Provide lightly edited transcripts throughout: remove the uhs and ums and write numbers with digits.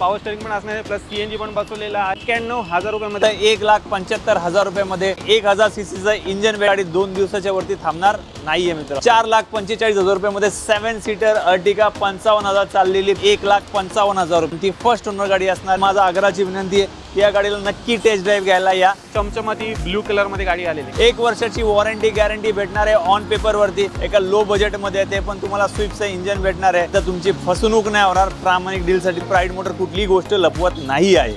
Power steering पण असणार आहे, प्लस सीएनजी पण बसवलेला आहे. 91,000 रुपयामध्ये 1,75,000 रुपयामध्ये 1000 सीसीचं इंजन गाडी 2 दिवसाच्या वरती थांबणार नाहीये मित्र. 4,45,000 रुपयामध्ये 7 सीटर अर्टिगा 55,000 चाललेली 1,55,000 रुपये ती फर्स्ट ओनर गाडी असणार. माझा आग्रहाची विनंती आहे या गाडीला नक्की टेस्ट ड्राईव्ह घ्यायला या. चमचमाती ब्लू कलर मध्ये गाडी आलेली. 1 वर्षाची वॉरंटी गॅरंटी भेटणार आहे ऑन पेपर वरती. एका लो बजेट मध्ये ते पण तुम्हाला स्विफ्टचं इंजन भेटणार आहे. तर तुमची फसवणूक नाही होणार. प्रामाणिक डील साठी प्राईड मोटर कुठलीही गोष्ट लपवत नाही आहे.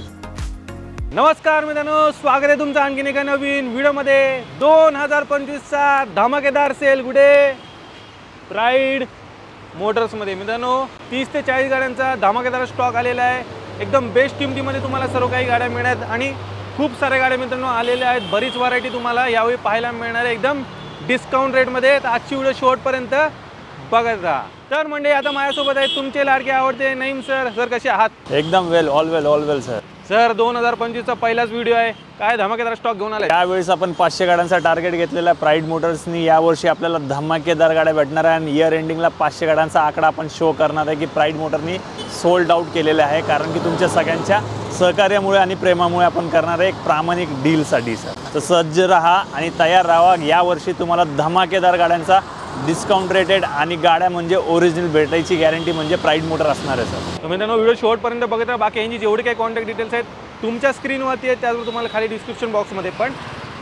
नमस्कार मित्रांनो, स्वागत आहे तुमचं आणखीन एका नवीन व्हिडिओमध्ये. 2025 चा धमाकेदार सेल कुठे प्राईड मोटर्स मध्ये. मित्रांनो 30 ते 40 गाड्यांचा धमाकेदार स्टॉक आलेला आहे. एकदम बेस्ट किमतीमध्ये तुम्हाला सर्व काही गाड्या मिळणार आणि खूप साऱ्या गाड्या मित्रांनो आलेल्या आहेत. बरीच व्हरायटी तुम्हाला यावेळी पाहायला मिळणार आहे एकदम डिस्काउंट रेटमध्ये. तर आजची व्हिडिओ शेवटपर्यंत बघत राहा. तर म्हणजे आता माझ्यासोबत आहेत तुमचे लाडके आवडते नईम सर. सर कसे आहात? एकदम वेल, ऑल वेल सर. सर 2025 चा पहिलाच व्हिडिओ आहे. काय धमाकेदार स्टॉक घेऊन आलाय? यावेळेस आपण 500 गाड्यांचा टार्गेट घेतलेला आहे प्राईड मोटर्सनी. यावर्षी आपल्याला धमाकेदार गाड्या भेटणार आहे आणि इयर एंडिंगला 500 गाड्यांचा आकडा आपण शो करणार आहे की प्राईड मोटरनी सोल्ड आउट केलेला आहे. कारण की तुमच्या सगळ्यांच्या सहकार्यामुळे आणि प्रेमामुळे आपण करणार आहे एक प्रामाणिक डीलसाठी सर. तर सज्ज राहा आणि तयार राहा. यावर्षी तुम्हाला धमाकेदार गाड्यांचा डिस्काउंट रेटेड आणि गाड्या म्हणजे ओरिजिनल भेटायची गॅरंटी म्हणजे प्राईड मोटर असणार आहे सर. तर मित्रांनो व्हिडिओ शेवटपर्यंत बघत राहा. बाकी यांची जेवढे काही कॉन्टॅक्ट डिटेल्स आहेत तुमच्या स्क्रीनवरती आहेत, त्याचबरोबर तुम्हाला खाली डिस्क्रिप्शन बॉक्समध्ये पण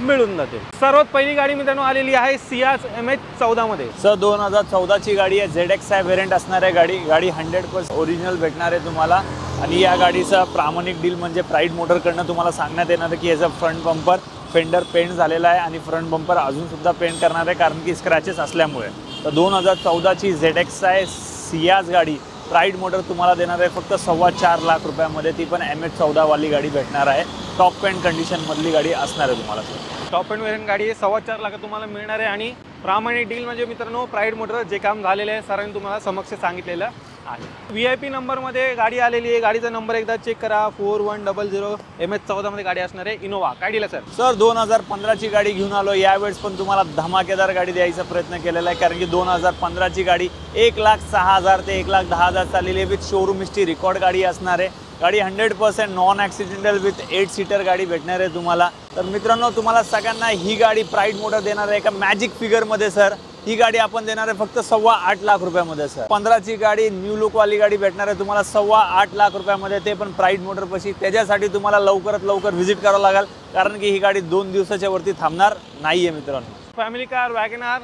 मिळून जाते. सर्वात पहिली गाडी मित्रांनो आलेली आहे सियाज MH14 मध्ये. सर 2014 ची गाडी आहे. ZXi व्हेरियंट असणार आहे गाडी 100% ओरिजिनल भेटणार आहे तुम्हाला. आणि या गाडीचा प्रामाणिक डील म्हणजे प्राईड मोटरकडनं तुम्हाला सांगण्यात येणार आहे की याचा फ्रंट बंपर फेंडर पेंट झालेला आहे आणि फ्रंट बंपर अजून सुद्धा पेंट करणार आहे कारण की स्क्रॅचेस असल्यामुळे. तर 2014 ची ZXi सियाज गाडी प्राईड मोटर तुम्हाला देणार आहे फक्त 4.25 लाख रुपयामध्ये. ती पण MH14 वाली गाडी भेटणार आहे. टॉप एंड कंडिशन मधली गाडी असणार आहे तुम्हाला सर. टॉप एंड व्हेरियंट गाडी आहे. 4.25 लाखात तुम्हाला मिळणार आहे. आणि प्रामाणिक डील म्हणजे मित्रांनो प्राईड मोटर जे काम झालेलं आहे सरांनी तुम्हाला समक्ष सांगितलेलं आहे. VIP नंबरमध्ये गाडी आलेली आहे. गाडीचा नंबर एकदा चेक करा. 4100 MH14 मध्ये गाडी असणार आहे. इनोवा. काय डील आहे सर? सर 2015 ची गाडी घेऊन आलो. यावेळेस पण तुम्हाला धमाकेदार गाडी द्यायचा प्रयत्न केलेला आहे कारण की 2015 ची गाडी 1,06,000 ते 1,10,000 चाललेली आहे. विथ शोरूम हिस्ट्री रेकॉर्ड गाडी असणार आहे. गाडी 100% नॉन ॲक्सिडेंटल विथ 8 सीटर गाडी भेटणार आहे तुम्हाला. तर मित्रांनो तुम्हाला सगळ्यांना ही गाडी प्राईड मोटर देणार आहे एका मॅजिक फिगरमध्ये सर. ही गाडी आपण देणार आहे फक्त 8.25 लाख रुपयामध्ये सर. 15 ची गाडी न्यू लुक वाली गाडी भेटणार आहे तुम्हाला 8.25 लाख रुपयामध्ये. ते पण प्राईड मोटर पाशी. त्याच्यासाठी तुम्हाला लवकरात लवकर व्हिजिट करावं लागेल कारण की ही गाडी 2 दिवसाच्या वरती थांबणार नाहीये मित्रांनो. फॅमिली कार वॅगनार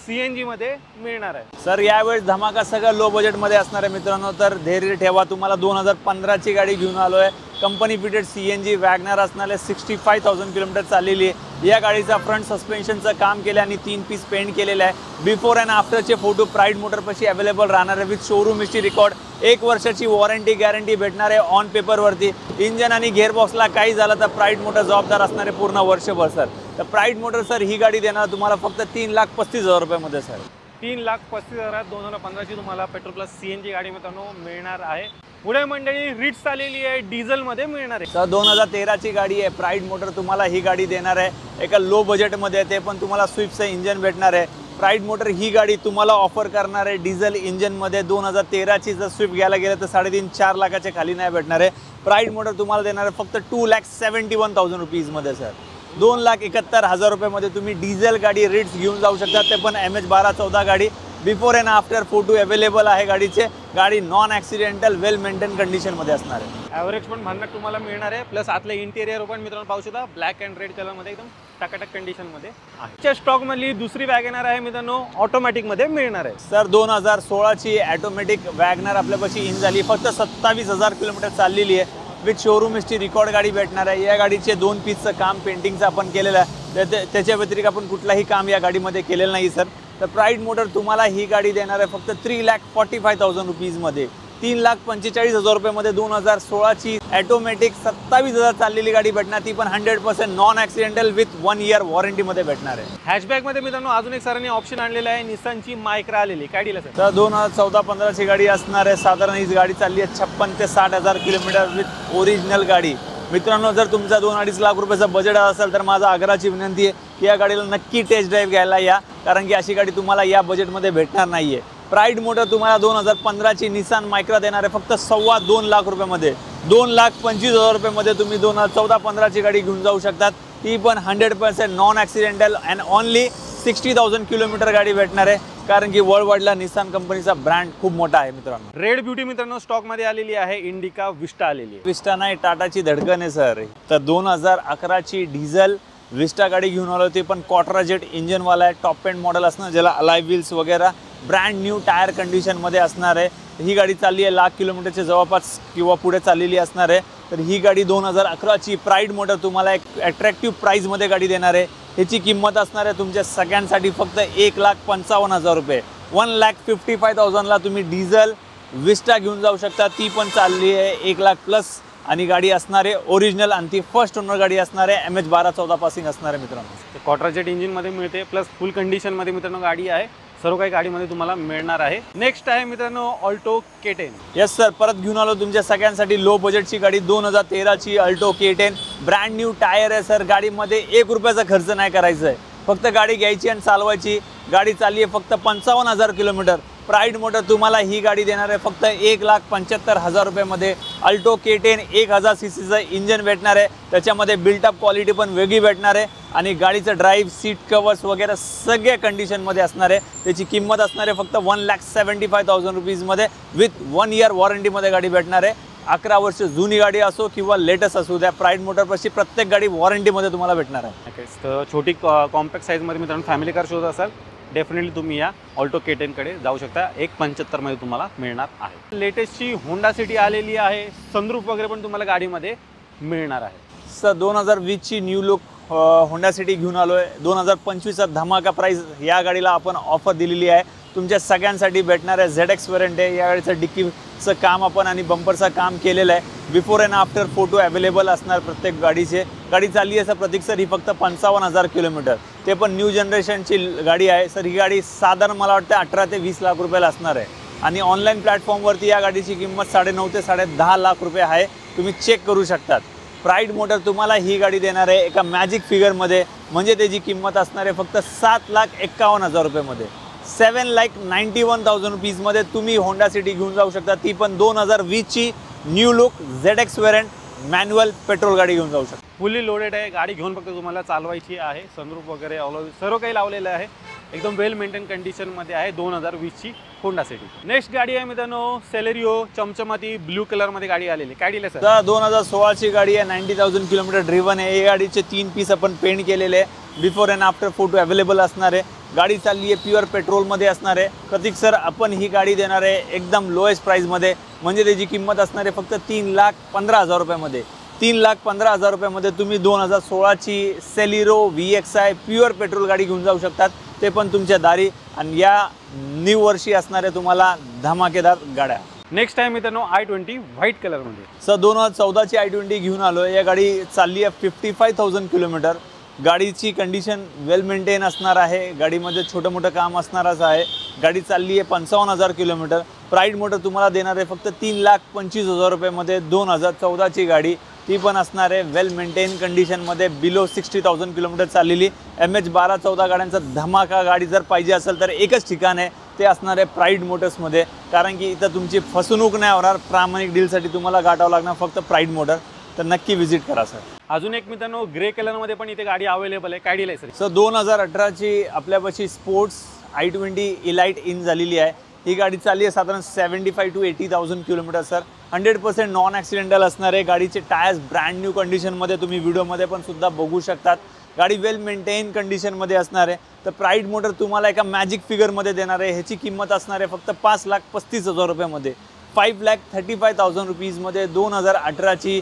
CNG मध्ये मिळणार आहे सर. यावेळेस धमाका सगळं लो बजेटमध्ये असणार आहे मित्रांनो. तर धैर्य ठेवा. तुम्हाला 2015 ची गाडी घेऊन आलो आहे. कंपनी फिटेड CNG वॅगनार असणार आहे. 65,000 किलोमीटर चाललेली आहे. या गाडीचा फ्रंट सस्पेन्शनचं काम केलं आणि 3 पीस पेंट केलेलं आहे. बिफोर अँड आफ्टरचे फोटो प्राईड मोटरपाशी अवेलेबल राहणार आहे विथ शोरूम हिस्ट्री रेकॉर्ड. 1 वर्षाची वॉरंटी गॅरंटी भेटणार आहे ऑन पेपरवरती. इंजन आणि गिअरबॉक्सला काही झालं तर प्राईड मोटर जबाबदार असणार आहे पूर्ण वर्षभर सर. तर प्राईड मोटर सर ही गाडी देणार तुम्हाला फक्त 3,35,000 रुपयामध्ये सर. 3,35,000 2015 ची तुम्हाला पेट्रोल प्लस CNG गाडी मित्रांनो मिळणार आहे. पुढे मंडळी रिट्स आलेली आहे. डिझेल मध्ये मिळणार आहे सर. 2013 ची गाडी आहे. प्राईड मोटर तुम्हाला ही गाडी देणार आहे एका लो बजेटमध्ये. ते पण तुम्हाला स्विफ्टचं इंजन भेटणार आहे. प्राईड मोटर ही गाडी तुम्हाला ऑफर करणार आहे डिझेल इंजनमध्ये. 2013 ची जर स्विफ्ट घ्यायला गेलं तर 3.5-4 लाखाच्या खाली नाही भेटणार आहे. प्राईड मोटर तुम्हाला देणार आहे फक्त 2,71,000 रुपीजमध्ये सर. 2,71,000 रुपयामध्ये तुम्ही डिझेल गाडी रिट्स घेऊन जाऊ शकता. ते पण MH12-14 गाडी. Before and after photo available आहे गाडीचे. गाडी नॉन ॲक्सिडेंटल वेल मेंटेन कंडिशनमध्ये असणार आहे. ॲव्हरेज पण भांडणात तुम्हाला मिळणार आहे. प्लस आतले इंटेरियर पण मित्रांनो पाहू शकता ब्लॅक अँड रेड कलरमध्ये एकदम टकाटक कंडिशनमध्ये आहे. स्टॉकमधली दुसरी वॅगनार आहे मित्रांनो ऑटोमॅटिकमध्ये मिळणार आहे सर. 2016 ची ऑटोमॅटिक वॅगनार आपल्यापाशी इन झाली. फक्त 27,000 किलोमीटर चाललेली आहे. विथ शोरूम हिस्ट्री रेकॉर्ड गाडी भेटणार आहे. या गाडीचे 2 पीसचं काम पेंटिंगचं आपण केलेलं आहे. त्याच्या व्यतिरिक्त आपण कुठलाही काम या गाडीमध्ये केलेलं नाही सर. तर प्राईड मोटर तुम्हाला ही गाडी देणार आहे फक्त 3,45,000 रुपीजमध्ये. 3,45,000 रुपयामध्ये 2016 ची ऑटोमॅटिक 27,000 चाललेली गाडी भेटणार. ती पण 100% नॉन ॲक्सिडेंटल विथ 1 इयर वॉरंटीमध्ये भेटणार आहे. हॅशबॅकमध्ये मित्रांनो अजून एक सरांनी ऑप्शन आणलेला आहे. निसानची मायक्रा आलेली. काय डील आहे सर? 2014-15 ची गाडी असणार आहे. साधारण ही गाडी चालली आहे 56,000 ते 60,000 किलोमीटर विथ ओरिजिनल गाडी. मित्रांनो जर तुमचा 2-2.5 लाख रुपयाचा बजेट असेल तर माझा आग्रहाची विनंती आहे की या गाडीला नक्की टेस्ट ड्राईव्ह घ्यायला या कारण की अशी गाडी तुम्हाला या बजेटमध्ये भेटणार नाहीये. प्राईड मोटर तुम्हाला 2015 ची निसान मायक्रा देणार आहे फक्त 2.25 लाख रुपयामध्ये. 2,25,000 रुपयामध्ये तुम्ही 2014-15ची गाडी घेऊन जाऊ शकतात. ती पण 100% non accidental and only 60,000 kilometre गाडी भेटणार आहे. कारण की वर्ल्ड वाईडला निसान कंपनीचा ब्रँड खूप मोठा आहे मित्रांनो. रेड ब्युटी मित्रांनो स्टॉकमध्ये आलेली आहे. इंडिका विस्टा आलेली आहे. विस्टा नाही, टाटाची धडकन आहे सर. तर 2011ची डिझेल विस्टा गाडी घेऊन आलो. ते पण क्वार्टरजेट इंजनवाला आहे. टॉप एंड मॉडेल असणार, ज्याला अलाय व्हील्स वगैरे ब्रँड न्यू टायर कंडिशनमध्ये असणार आहे. ही गाडी चालली आहे 1,00,000 किलोमीटरच्या जवळपास किंवा पुढे चाललेली असणार आहे. तर ही गाडी 2011ची प्राईड मोटर तुम्हाला एक अट्रॅक्टिव्ह प्राईजमध्ये गाडी देणार आहे. ह्याची किंमत असणार आहे तुमच्या सगळ्यांसाठी फक्त 1,55,000 रुपये. 1,55,000ला तुम्ही डिझेल विस्टा घेऊन जाऊ शकता. ती पण चालली आहे 1,00,000 प्लस आणि गाडी असणार आहे ओरिजिनल आणि ती फर्स्ट ओनर गाडी असणार आहे. MH1214 पासिंग असणार आहे मित्रांनो. ते क्वार्टरजेट इंजिनमध्ये मिळते प्लस फुल कंडिशनमध्ये मित्रांनो गाडी आहे. सर्व काही गाडीमध्ये तुम्हाला मिळणार आहे. नेक्स्ट आहे मित्रांनो ऑल्टो K10. येस सर, परत घेऊन आलो तुमच्या सगळ्यांसाठी लो बजेटची गाडी. 2013ची Alto K10 brand new tyre आहे सर. गाडीमध्ये 1 रुपयाचा खर्च नाही करायचा आहे. फक्त गाडी घ्यायची आणि चालवायची. गाडी चालली आहे फक्त 55,000 किलोमीटर. प्राईड मोटर तुम्हाला ही गाडी देणार आहे फक्त 1,75,000 रुपयामध्ये. ऑल्टो K10 1000 सीसीचं इंजन भेटणार आहे. त्याच्यामध्ये बिल्टअप क्वालिटी पण वेगळी भेटणार आहे आणि गाडीचं ड्राईव्ह सीट कवर्स वगैरे सगळ्या कंडिशनमध्ये असणार आहे. त्याची किंमत असणार आहे फक्त 1,75,000 रुपीजमध्ये विथ 1 इयर वॉरंटीमध्ये गाडी भेटणार आहे. 11 वर्ष जुनी गाडी असो किंवा लेटेस्ट असू द्या, प्राईड मोटरपाशी प्रत्येक गाडी वॉरंटीमध्ये तुम्हाला भेटणार आहे. तर छोटी कॉम्पॅक्ट साईजमध्ये मित्रांनो फॅमिली कार शोधत असाल डेफिनेटली तुम्ही या ऑल्टो K10 कडे जाऊ शकता. 1,75,000 मध्ये तुम्हाला मिळणार आहे. लेटेस्टची होंडा सिटी आलेली आहे. सनरूफ वगैरे पण तुम्हाला गाडीमध्ये मिळणार आहे. सर 2020ची न्यू लुक होंडा सिटी घेऊन आलो आहे. 2025चा धमाका प्राईस या गाडीला आपण ऑफर दिलेली आहे. तुमच्या सगळ्यांसाठी भेटणार आहे. ZX वेरियंट आहे. या गाडीचं डिक्कीचं काम आपण आणि बंपरचं काम केलेलं आहे. Before and after photo available असणार प्रत्येक गाडीचे. गाडी चालली आहे सर प्रतीक सर ही फक्त 55,000 किलोमीटर. ते पण न्यू जनरेशनची गाडी आहे सर. ही गाडी साधारण मला वाटतं 18 ते 20 लाख रुपयाला असणार आहे आणि ऑनलाईन प्लॅटफॉर्मवरती या गाडीची किंमत 9.5 ते 10.5 लाख रुपये आहे. तुम्ही चेक करू शकतात. प्राईड मोटर तुम्हाला ही गाडी देणार आहे एका मॅजिक फिगरमध्ये. म्हणजे त्याची किंमत असणार आहे फक्त 7,51,000 रुपयामध्ये. 7,91,000 रुपीजमध्ये तुम्ही होंडा सिटी घेऊन जाऊ शकता. ती पण 2020ची new look ZX variant manual petrol गाडी घेऊन जाऊ शकता. फुल्ली लोडेड आहे गाडी. घेऊन फक्त तुम्हाला चालवायची आहे. सनरूफ वगैरे सर्व काही लावलेलं आहे. एकदम वेल मेंटेन कंडिशनमध्ये आहे. 2020ची होंडा सिटी. नेक्स्ट गाडी आहे मित्रांनो सेलेरिओ चमचमाती ब्लू कलरमध्ये गाडी आलेली. काय दिलं सर? 2016ची गाडी आहे. 90,000 किलोमीटर ड्रिव्हन आहे. ही गाडीचे 3 पीस आपण पेंट केलेले आहे. Before and after photo available असणार आहे. गाडी चालली आहे प्युअर पेट्रोलमध्ये असणार आहे. प्रतीक सर आपण ही गाडी देणार आहे एकदम लोएस्ट प्राईजमध्ये. म्हणजे त्याची किंमत असणार आहे फक्त 3,15,000 रुपयामध्ये. 3,15,000 रुपयामध्ये तुम्ही 2016ची सेलिरो VXI प्युअर पेट्रोल गाडी घेऊन जाऊ शकतात. ते पण तुमच्या दारी आणि या न्यू वर्षी असणारे तुम्हाला धमाकेदार गाड्या. नेक्स्ट आहे मित्रांनो i20 व्हाईट कलरमध्ये. सर 2014ची i20 घेऊन आलो. या गाडी चालली आहे 55,000 किलोमीटर. गाडीची कंडिशन वेल मेंटेन असणार आहे. गाडीमध्ये छोटं मोठं काम असणारच आहे. गाडी चालली आहे 55,000 किलोमीटर. प्राईड मोटर तुम्हाला देणार आहे फक्त 3,25,000 रुपयामध्ये. 2014ची गाडी ती पण असणार आहे वेल मेंटेन कंडिशनमध्ये. बिलो 60,000 किलोमीटर चाललेली MH1214 गाड्यांचा धमाका गाडी जर पाहिजे असेल तर एकच ठिकाण आहे. ते असणार आहे प्राईड मोटर्समध्ये. कारण की इथं तुमची फसवणूक नाही होणार. प्रामाणिक डीलसाठी तुम्हाला गाठावं लागणार फक्त प्राईड मोटर. तर नक्की व्हिजिट करा सर. अजून एक मित्रांनो ग्रे कलरमध्ये पण इथे गाडी अवेलेबल आहे. काय डील आहे सर? सर 2018ची आपल्यापाशी स्पोर्ट्स i20 इलाइट इन झालेली आहे. ही गाडी चालली आहे साधारण 75,000 to 80,000 kilometre sir. 100% non accidental असणार आहे. गाडीचे टायर्स ब्रँड न्यू कंडिशनमध्ये तुम्ही व्हिडिओमध्ये पण सुद्धा बघू शकतात. गाडी वेल मेंटेन कंडिशनमध्ये असणार आहे. तर प्राईड मोटर तुम्हाला एका मॅजिक फिगरमध्ये देणार आहे. ह्याची किंमत असणार आहे फक्त 5,35,000 रुपयामध्ये. 5,35,000 रुपीजमध्ये 2018ची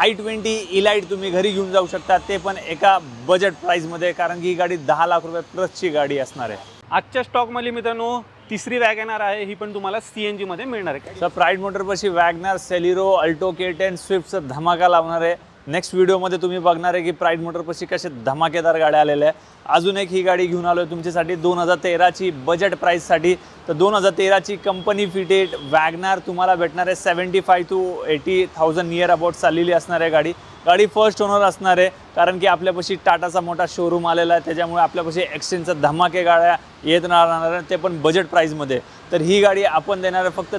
i20 इलाइट तुम्ही घरी घेऊन जाऊ शकता. ते पण एका बजेट प्राईजमध्ये. कारण की ही गाडी 10 लाख रुपये प्लसची गाडी असणार आहे. आजच्या स्टॉकमध्ये मित्रांनो तिसरी वॅगनर आहे. ही पण तुम्हाला CNG मध्ये मिळणार आहे. सर प्राईड मोटरपाशी वॅगनर सेलिरो ऑल्टो K10 स्विफ्टचं धमाका लावणार आहे. नेक्स्ट व्हिडिओमध्ये तुम्ही बघणार आहे की प्राईड मोटरपाशी कसे धमाकेदार गाड्या आलेल्या आहे. अजून एक ही गाडी घेऊन आलो आहे तुमच्यासाठी 2013ची बजेट प्राईससाठी. तर 2013ची कंपनी फिटेड वॅगनर तुम्हाला भेटणार आहे. 75,000 to 80,000 नियर अबाउट चाललेली असणार आहे गाडी. गाडी फर्स्ट ओनर असणार आहे. कारण की आपल्यापाशी टाटाचा मोठा शोरूम आलेला आहे. त्याच्यामुळे आपल्यापाशी एक्सचेंजचा धमाके गाड्या येत राहणार आहे. ते पण बजेट प्राईजमध्ये. तर ही गाडी आपण देणार आहे फक्त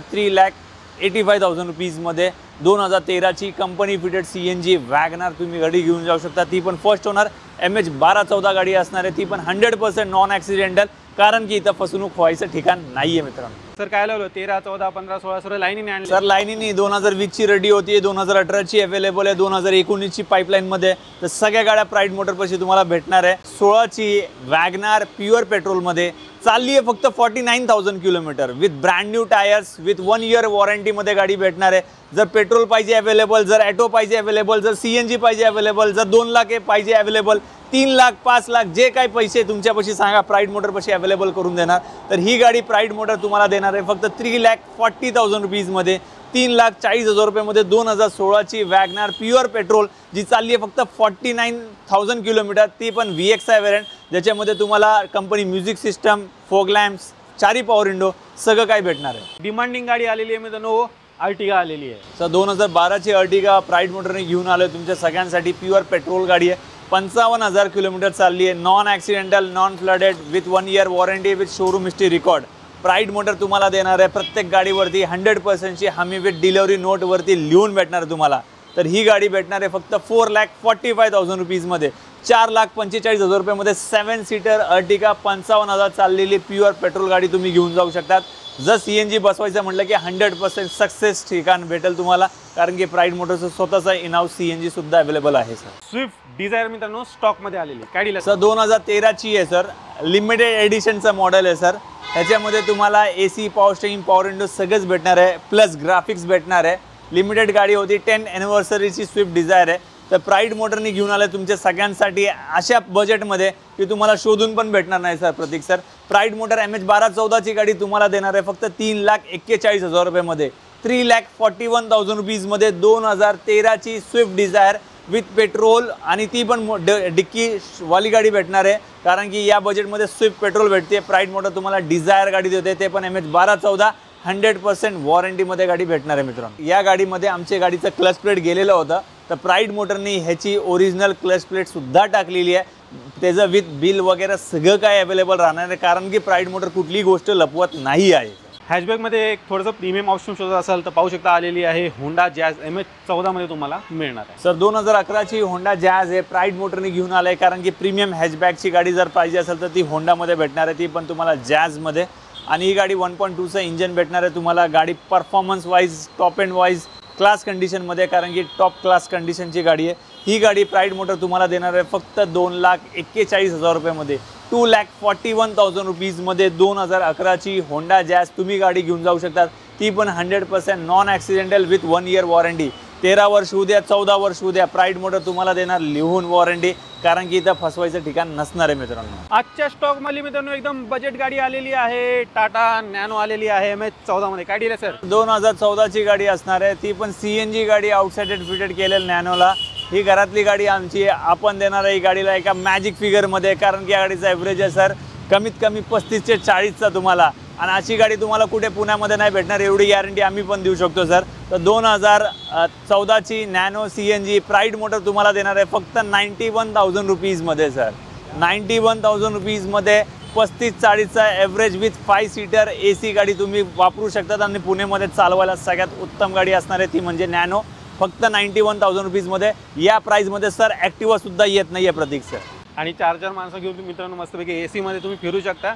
85,000 रुपीजमध्ये 2013ची कंपनी फिटेड CNG वॅगनार तुम्ही गाडी घेऊन जाऊ शकता. ती पण फर्स्ट ओनर MH 1214 गाडी असणार आहे. ती पण 100% नॉन ॲक्सिडेंटल, कारण की इथं फसवणूक व्हायचं ठिकाण नाही आहे मित्रांनो. सर काय लावलं 13, 14, 15, 16 सर लाईनीने आणलं सर लाईनीने 2020ची रेडी होती, 2018ची अवेलेबल आहे, 2019ची पाईपलाईनमध्ये. तर सगळ्या गाड्या प्राईड मोटरपाशी तुम्हाला भेटणार आहे. 16ची वॅगनार प्युअर पेट्रोलमध्ये चालली आहे फक्त 49,000 kilometre with brand new tyres with 1 year वॉरंटीमध्ये गाडी भेटणार आहे. जर पेट्रोल पाहिजे अवेलेबल, जर ॲटो पाहिजे अवेलेबल, जर CNG पाहिजे अवेलेबल, जर 2 लाख पाहिजे अवेलेबल, 3 लाख 5 लाख जे काही पैसे तुमच्यापाशी सांगा प्राईड मोटरपाशी अवेलेबल करून देणार. तर ही गाडी प्राईड मोटर तुम्हाला देणार आहे फक्त 3,40,000 रुपीजमध्ये, 3,40,000 रुपयामध्ये 2016ची वॅगनार प्युअर पेट्रोल जी चालली आहे फक्त 49,000 किलोमीटर. ती पण VXI व्हेरियंट, ज्याच्यामध्ये तुम्हाला company music system, fog lamps, 4 power window सगळं काही भेटणार आहे. डिमांडिंग गाडी आलेली आहे मित्रांनो, अर्टिगा आलेली आहे. सर 2012ची अर्टिगा प्राईड मोटरने घेऊन आलो तुमच्या सगळ्यांसाठी. प्युअर पेट्रोल गाडी आहे, 55,000 किलोमीटर चालली आहे, non accidental, non flooded with 1 year warranty with showroom history record. Pride Motor तुम्हाला देणार आहे प्रत्येक गाडीवरती 100%ची हमी विथ डिलिव्हरी नोटवरती लिहून भेटणार तुम्हाला. तर ही गाडी भेटणार आहे फक्त 4,45,000 रुपीजमध्ये, 4,45,000 रुपयामध्ये 7 सीटर अर्टिगा 55,000 चाललेली प्युअर पेट्रोल गाडी तुम्ही घेऊन जाऊ शकतात. जर CNG बसवायचं म्हटलं की 100% सक्सेस ठिकाण भेटेल तुम्हाला, कारण की प्राईड मोटरचं स्वतःचा इन-हाऊस CNG सुद्धा अवेलेबल आहे. सर स्विफ्ट डिझायर मित्रांनो स्टॉकमध्ये आलेली काय डील सर 2013ची आहे सर, लिमिटेड एडिशनचं मॉडेल आहे सर. ह्याच्यामध्ये तुम्हाला AC, power steering, power window सगळंच भेटणार आहे, प्लस ग्राफिक्स भेटणार आहे. लिमिटेड गाडी होती, 10th ॲनिव्हर्सरीची स्विफ्ट डिझायर आहे. तर प्राईड मोटरनी घेऊन आलं तुमच्या सगळ्यांसाठी अशा बजेटमध्ये की तुम्हाला शोधून पण भेटणार नाही सर. प्रतीक सर प्राईड मोटर MH 1214ची गाडी तुम्हाला देणार आहे फक्त 3,41,000 रुपयामध्ये, 3,41,000 रुपीजमध्ये 2013ची स्विफ्ट डिझायर विथ पेट्रोल, आणि ती पण डिक्की वाली गाडी भेटणार आहे, कारण की या बजेटमध्ये स्विफ्ट पेट्रोल भेटते. प्राईड मोटर तुम्हाला डिझायर गाडी देते, ते पण MH 1214 100% वॉरंटीमध्ये गाडी भेटणार आहे मित्रांनो. या गाडीमध्ये आमच्या गाडीचं क्लच प्लेट गेलेलं होतं, तर प्राईड मोटरनी ह्याची ओरिजिनल क्लच प्लेटसुद्धा टाकलेली आहे. त्याचं विथ बिल वगैरे सगळं काय अवेलेबल राहणार आहे, कारण की प्राईड मोटर कुठलीही गोष्ट लपवत नाही आहे. हॅशबॅकमध्ये एक थोडंसं प्रीमियम ऑप्शन शोधत असाल तर पाहू शकता आलेली आहे होंडा जॅज MH 14मध्ये तुम्हाला मिळणार आहे. सर 2011ची होंडा जॅज आहे, प्राईड मोटरने घेऊन आलं आहे, कारण की प्रीमियम हॅशबॅकची गाडी जर पाहिजे असेल तर ती होंडामध्ये भेटणार आहे, ती पण तुम्हाला जॅजमध्ये. आणि ही गाडी 1.2चं इंजन भेटणार आहे तुम्हाला. गाडी performance wise, top end wise class कंडिशनमध्ये, कारण की टॉप क्लास कंडिशनची गाडी आहे. ही गाडी प्राईड मोटर तुम्हाला देणार आहे फक्त 2,41,000 रुपयामध्ये, 2,41,000 रुपीजमध्ये 2011ची होंडा जॅज तुम्ही गाडी घेऊन जाऊ शकतात. ती पण 100% non accidental with 1 year warranty. 13 वर्ष होऊ द्या, 14 वर्ष होऊ द्या, प्राईड मोटर तुम्हाला देणार लिहून वॉरंटी, कारण की इथं फसवायचं ठिकाण नसणार आहे मित्रांनो. आजच्या स्टॉकमध्ये मित्रांनो एकदम बजेट गाडी आलेली आहे, टाटा नॅनो आलेली आहे MH 14मध्ये. काय डील आहे सर? 2014ची गाडी असणार आहे, ती पण CNG गाडी आउटसाइडेड फिटेड केलेली नॅनोला. ही घरातली गाडी आमची, आपण देणार आहे ही गाडीला एका मॅजिक फिगरमध्ये, कारण की या गाडीचा ॲव्हरेज आहे सर कमीत कमी 35 ते 40चा तुम्हाला. आणि अशी गाडी तुम्हाला कुठे पुण्यामध्ये नाही भेटणार, एवढी गॅरंटी आम्ही पण देऊ शकतो सर. तर 2014ची नॅनो CNG प्राईड मोटर तुम्हाला देणार आहे फक्त 91,000 रुपीजमध्ये सर. 91,000 रुपीजमध्ये 35-40चा ॲव्हरेज विथ 5 सीटर AC गाडी तुम्ही वापरू शकतात, आणि पुणेमध्ये चालवायला सगळ्यात उत्तम गाडी असणार आहे ती म्हणजे नॅनो, फक्त 91,000 रुपीजमध्ये. या प्राईजमध्ये सर ॲक्टिवासुद्धा येत नाही आहे प्रतीक सर. आणि 4 माणसं घेऊन तुम्ही मित्रांनो मस्तपैकी AC मध्ये तुम्ही फिरू शकता.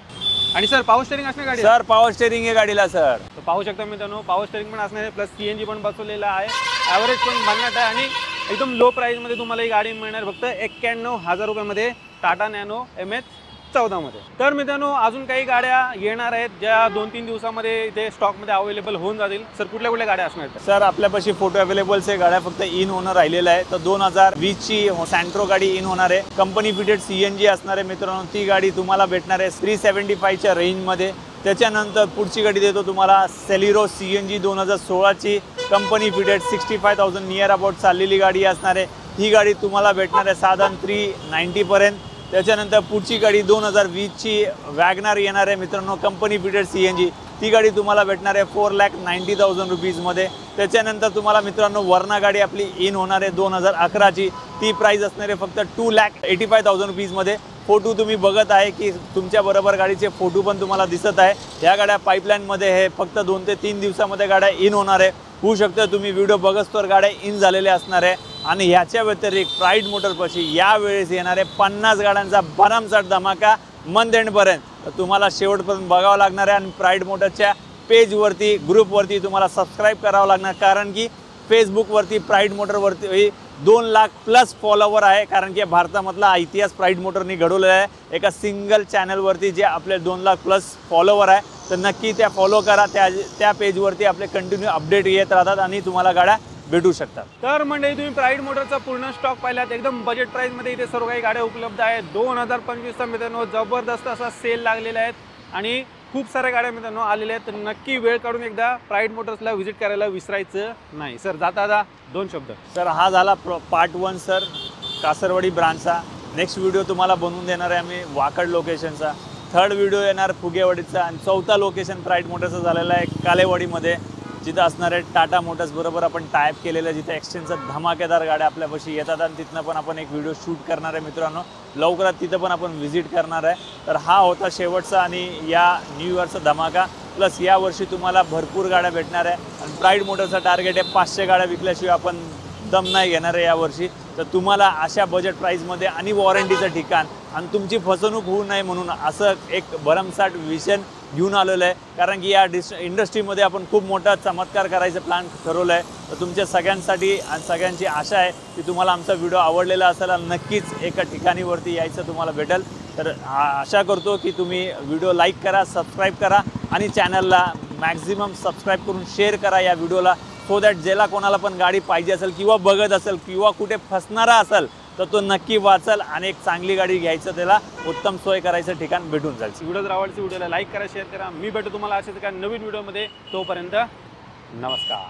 आणि सर पॉवर स्टेरिंग असणार गाडी? सर पॉवर स्टेरिंग आहे गाडीला सर. तर पाहू शकता मित्रांनो पॉवर स्टेरिंग पण असणार आहे, प्लस CNG पण बसवलेला आहे, ॲव्हरेज पण भन्नाट आहे, आणि एकदम लो प्राईजमध्ये तुम्हाला ही गाडी मिळणार फक्त 91,000 रुपयामध्ये टाटा नॅनो MH 14मध्ये. तर मित्रांनो अजून काही गाड्या येणार आहेत ज्या 2-3 दिवसामध्ये इथे स्टॉकमध्ये अवेलेबल होऊन जातील. सर कुठल्या कुठल्या गाड्या असणार आहेत? सर आपल्यापाशी फोटो अवेलेबल्स आहे, गाड्या फक्त इन होणं राहिलेलं आहे. तर 2020ची सँट्रो गाडी इन होणार आहे, कंपनी फिटेड CNG असणार आहे मित्रांनो. ती गाडी तुम्हाला भेटणार आहे 375च्या रेंजमध्ये. त्याच्यानंतर पुढची गाडी देतो तुम्हाला सेलिरो CNG 2016ची कंपनी फिटेड 65,000 नियर अबाउट चाललेली गाडी असणार आहे. ही गाडी तुम्हाला भेटणार आहे साधारण 390पर्यंत. त्याच्यानंतर पुढची गाडी 2020ची वॅगनार येणार आहे मित्रांनो, कंपनी फिटेड CNG. ती गाडी तुम्हाला भेटणार आहे 4,90,000 रुपीजमध्ये. त्याच्यानंतर तुम्हाला मित्रांनो वर्ना गाडी आपली इन होणार आहे 2011ची, ती प्राईस असणार आहे फक्त 2,85,000 रुपीजमध्ये, फोटो तुम्ही बघत आहे की तुमच्या बरोबर गाडीचे फोटो पण तुम्हाला दिसत आहे। या गाड्या पाईपलाईनमध्ये हे फक्त 2 ते 3 दिवसामध्ये गाड्या इन होणार आहे। होऊ शकतं तुम्ही व्हिडिओ बघत तर गाड्या इन झालेल्या असणार आहे। आणि ह्याच्या व्यतिरिक्त प्राईड मोटरपाशी यावेळेस येणारे 50 गाड्यांचा भरमसाठ धमाका मंथ एंडपर्यंत तर तुम्हाला शेवटपर्यंत बघावं लागणार आहे। आणि प्राईड मोटरच्या पेजवरती ग्रुपवरती तुम्हाला सबस्क्राईब करावं लागणार, कारण की फेसबुकवरती प्राईड मोटरवरती 2 लाख प्लस फॉलोवर आहे, कारण की भारतामधला इतिहास प्राईड मोटरनी घडवलेला आहे एका सिंगल चॅनलवरती जे आपले 2 लाख प्लस फॉलोवर आहे। तर नक्की त्या फॉलो करा, त्या पेजवरती आपले कंटिन्यू अपडेट येत राहतात आणि तुम्हाला गाड्या भेटू शकतात। तर मंडळी तुम्ही प्राईड मोटरचा पूर्ण स्टॉक पाहिलात, एकदम बजेट प्राईसमध्ये इथे सर्व काही गाड्या उपलब्ध आहेत। 2025चा मित्रांनो जबरदस्त असा सेल लागलेला आहे आणि खूप साऱ्या गाड्या मित्रांनो आलेल्या आहेत। तर नक्की वेळ काढून एकदा प्राईड मोटर्सला व्हिजिट करायला विसरायचं नाही। सर जाता 2 शब्द। सर हा झाला part 1 sir Kasarwadi ब्रांचचा। Next video तुम्हाला बनवून देणार आहे आम्ही वाकड लोकेशनचा। 3rd व्हिडिओ येणार फुगेवाडीचा आणि 4था लोकेशन प्राईड मोटर्सचा झालेला आहे कालेवाडीमध्ये, जिथं असणार आहे टाटा मोटर्स बरोबर आपण टायअप केलेलं, जिथे एक्सचेंजचा धमाकेदार गाड्या आपल्यापाशी येतात आणि तिथनं पण आपण एक व्हिडिओ शूट करणार आहे मित्रांनो। लवकरात तिथं पण आपण व्हिजिट करणार आहे। तर हा होता शेवटचा आणि या न्यू इयरचा धमाका प्लस या वर्षी तुम्हाला भरपूर गाड्या भेटणार आहे आणि प्राईड मोटरचा टार्गेट आहे 500 गाड्या विकल्याशिवाय आपण दम नाही घेणार आहे यावर्षी। तर तुम्हाला अशा बजेट प्राईसमध्ये आणि वॉरंटीचं ठिकाण आणि तुमची फसवणूक होऊ नये म्हणून असं एक भरमसाठ विजन घेऊन आलेलं आहे, कारण की या इंडस्ट्रीमध्ये आपण खूप मोठा चमत्कार करायचं प्लॅन ठरवलं आहे। तर तुमच्या सगळ्यांसाठी आणि सगळ्यांची आशा आहे की तुम्हाला आमचा व्हिडिओ आवडलेला असेल आणि नक्कीच एका ठिकाणीवरती यायचं तुम्हाला भेटेल। तर आशा करतो की तुम्ही व्हिडिओ लाईक करा, सबस्क्राईब करा आणि चॅनलला मॅक्झिमम सबस्क्राईब करून शेअर करा या व्हिडिओला, सो दॅट ज्याला कोणाला पण गाडी पाहिजे असेल किंवा बघत असेल किंवा कुठे फसणारा असेल तर तो नक्की वाचल आणि एक चांगली गाडी घ्यायचं त्याला उत्तम सोय करायचं ठिकाण भेटून जाईल। व्हिडिओ जर आवडली व्हिडिओला लाईक करा, शेअर करा। मी भेटू तुम्हाला अशाच एका नवीन व्हिडिओमध्ये, तोपर्यंत नमस्कार।